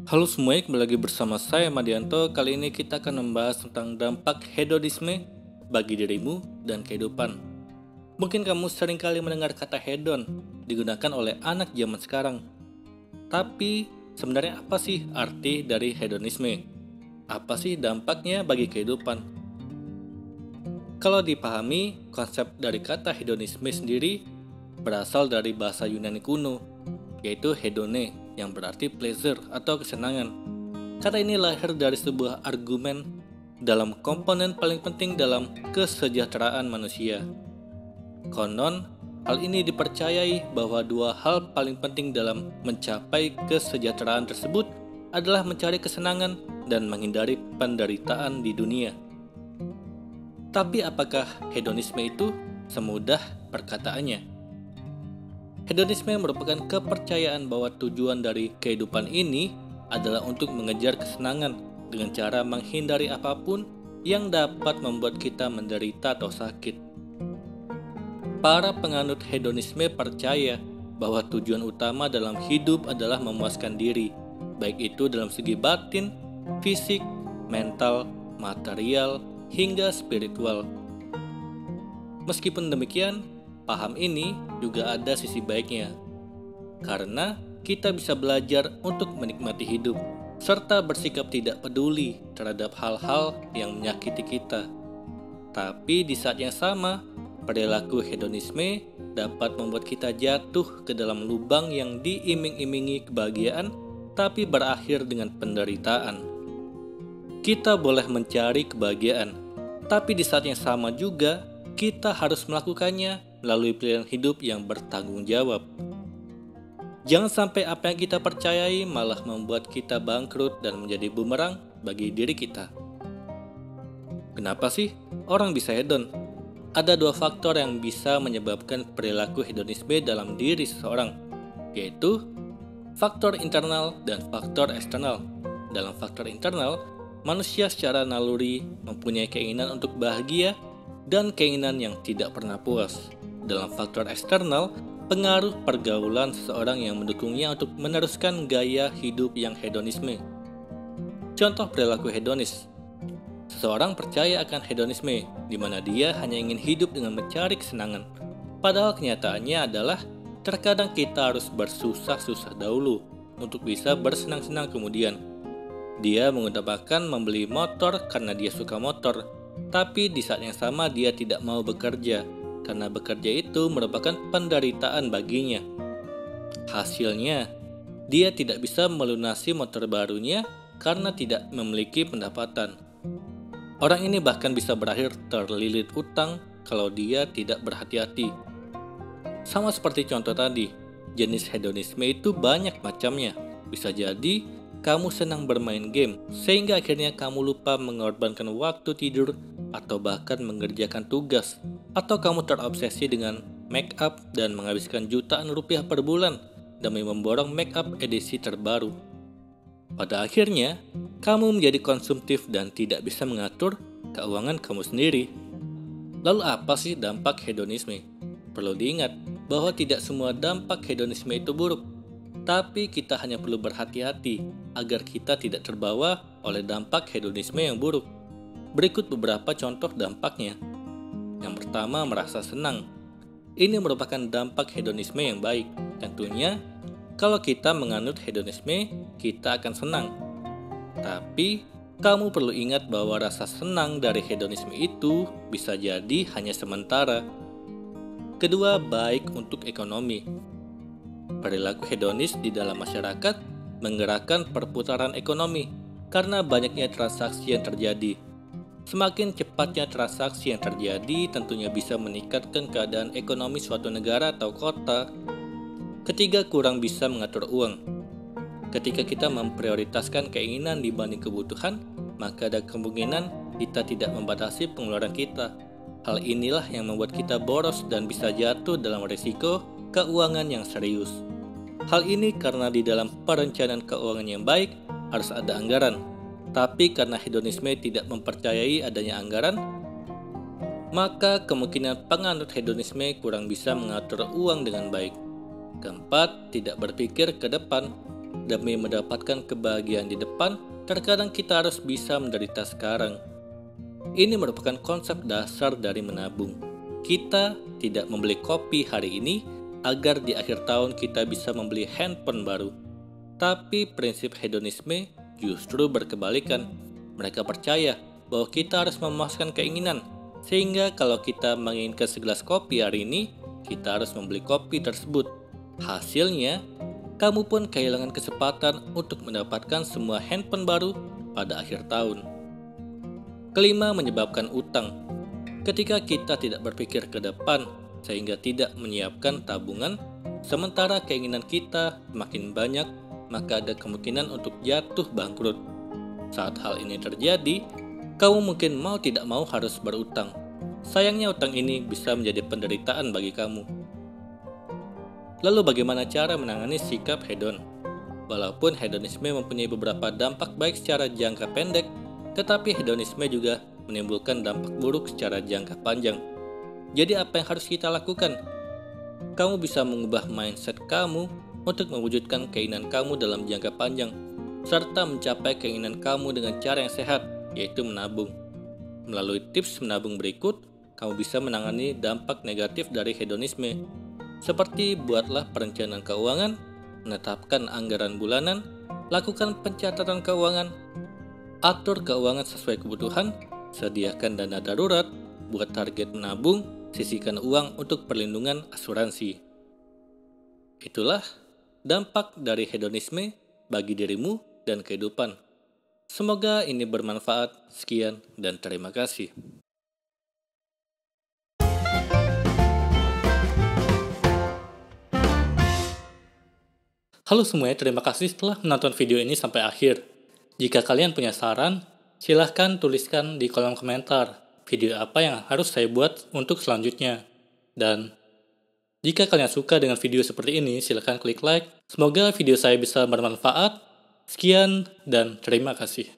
Halo semuanya, kembali lagi bersama saya Madianto. Kali ini kita akan membahas tentang dampak hedonisme bagi dirimu dan kehidupan. Mungkin kamu sering kali mendengar kata hedon digunakan oleh anak zaman sekarang. Tapi sebenarnya apa sih arti dari hedonisme? Apa sih dampaknya bagi kehidupan? Kalau dipahami, konsep dari kata hedonisme sendiri berasal dari bahasa Yunani kuno, yaitu hedone, yang berarti pleasure atau kesenangan. Kata ini lahir dari sebuah argumen dalam komponen paling penting dalam kesejahteraan manusia. Konon, hal ini dipercayai bahwa dua hal paling penting dalam mencapai kesejahteraan tersebut adalah mencari kesenangan dan menghindari penderitaan di dunia. Tapi apakah hedonisme itu semudah perkataannya? Hedonisme merupakan kepercayaan bahwa tujuan dari kehidupan ini adalah untuk mengejar kesenangan dengan cara menghindari apapun yang dapat membuat kita menderita atau sakit. Para penganut hedonisme percaya bahwa tujuan utama dalam hidup adalah memuaskan diri, baik itu dalam segi batin, fisik, mental, material, hingga spiritual. Meskipun demikian, paham ini juga ada sisi baiknya, karena kita bisa belajar untuk menikmati hidup, serta bersikap tidak peduli terhadap hal-hal yang menyakiti kita. Tapi di saat yang sama, perilaku hedonisme dapat membuat kita jatuh ke dalam lubang yang diiming-imingi kebahagiaan, tapi berakhir dengan penderitaan. Kita boleh mencari kebahagiaan, tapi di saat yang sama juga kita harus melakukannya melalui pilihan hidup yang bertanggung jawab. Jangan sampai apa yang kita percayai malah membuat kita bangkrut dan menjadi bumerang bagi diri kita. Kenapa sih orang bisa hedon? Ada dua faktor yang bisa menyebabkan perilaku hedonisme dalam diri seseorang, yaitu faktor internal dan faktor eksternal. Dalam faktor internal, manusia secara naluri mempunyai keinginan untuk bahagia dan keinginan yang tidak pernah puas. Dalam faktor eksternal, pengaruh pergaulan seseorang yang mendukungnya untuk meneruskan gaya hidup yang hedonisme. Contoh perilaku hedonis. Seseorang percaya akan hedonisme, di mana dia hanya ingin hidup dengan mencari kesenangan. Padahal kenyataannya adalah terkadang kita harus bersusah-susah dahulu untuk bisa bersenang-senang kemudian. Dia mengutamakan membeli motor karena dia suka motor, tapi di saat yang sama dia tidak mau bekerja, karena bekerja itu merupakan penderitaan baginya. Hasilnya, dia tidak bisa melunasi motor barunya karena tidak memiliki pendapatan. Orang ini bahkan bisa berakhir terlilit utang kalau dia tidak berhati-hati. Sama seperti contoh tadi, jenis hedonisme itu banyak macamnya. Bisa jadi kamu senang bermain game, sehingga akhirnya kamu lupa mengorbankan waktu tidur atau bahkan mengerjakan tugas. Atau kamu terobsesi dengan make up dan menghabiskan jutaan rupiah per bulan demi memborong make up edisi terbaru. Pada akhirnya, kamu menjadi konsumtif dan tidak bisa mengatur keuangan kamu sendiri. Lalu apa sih dampak hedonisme? Perlu diingat bahwa tidak semua dampak hedonisme itu buruk. Tapi kita hanya perlu berhati-hati agar kita tidak terbawa oleh dampak hedonisme yang buruk. Berikut beberapa contoh dampaknya. Yang pertama, merasa senang. Ini merupakan dampak hedonisme yang baik. Tentunya, kalau kita menganut hedonisme, kita akan senang. Tapi, kamu perlu ingat bahwa rasa senang dari hedonisme itu bisa jadi hanya sementara. Kedua, baik untuk ekonomi. Perilaku hedonis di dalam masyarakat menggerakkan perputaran ekonomi karena banyaknya transaksi yang terjadi. Semakin cepatnya transaksi yang terjadi tentunya bisa meningkatkan keadaan ekonomi suatu negara atau kota. Ketiga, kurang bisa mengatur uang. Ketika kita memprioritaskan keinginan dibanding kebutuhan, maka ada kemungkinan kita tidak membatasi pengeluaran kita. Hal inilah yang membuat kita boros dan bisa jatuh dalam risiko keuangan yang serius. Hal ini karena di dalam perencanaan keuangan yang baik harus ada anggaran. Tapi karena hedonisme tidak mempercayai adanya anggaran, maka kemungkinan penganut hedonisme kurang bisa mengatur uang dengan baik. Keempat, tidak berpikir ke depan. demi mendapatkan kebahagiaan di depan, terkadang kita harus bisa menderita sekarang. Ini merupakan konsep dasar dari menabung. Kita tidak membeli kopi hari ini agar di akhir tahun kita bisa membeli handphone baru. Tapi prinsip hedonisme justru berkebalikan. Mereka percaya bahwa kita harus memuaskan keinginan, sehingga kalau kita menginginkan segelas kopi hari ini, kita harus membeli kopi tersebut. Hasilnya, kamu pun kehilangan kesempatan untuk mendapatkan semua handphone baru pada akhir tahun. Kelima, menyebabkan utang. Ketika kita tidak berpikir ke depan, sehingga tidak menyiapkan tabungan, sementara keinginan kita semakin banyak, maka ada kemungkinan untuk jatuh bangkrut. Saat hal ini terjadi, kamu mungkin mau tidak mau harus berutang. Sayangnya utang ini bisa menjadi penderitaan bagi kamu. Lalu bagaimana cara menangani sikap hedon? Walaupun hedonisme mempunyai beberapa dampak baik secara jangka pendek, tetapi hedonisme juga menimbulkan dampak buruk secara jangka panjang. Jadi apa yang harus kita lakukan? Kamu bisa mengubah mindset kamu untuk mewujudkan keinginan kamu dalam jangka panjang, serta mencapai keinginan kamu dengan cara yang sehat, yaitu menabung. Melalui tips menabung berikut, kamu bisa menangani dampak negatif dari hedonisme, seperti buatlah perencanaan keuangan, menetapkan anggaran bulanan, lakukan pencatatan keuangan, atur keuangan sesuai kebutuhan, sediakan dana darurat, buat target menabung, sisihkan uang untuk perlindungan asuransi. Itulah dampak dari hedonisme bagi dirimu dan kehidupan. Semoga ini bermanfaat. Sekian dan terima kasih. Halo semuanya, terima kasih telah menonton video ini sampai akhir. Jika kalian punya saran, silahkan tuliskan di kolom komentar video apa yang harus saya buat untuk selanjutnya. Dan jika kalian suka dengan video seperti ini, silahkan klik like. Semoga video saya bisa bermanfaat. Sekian dan terima kasih.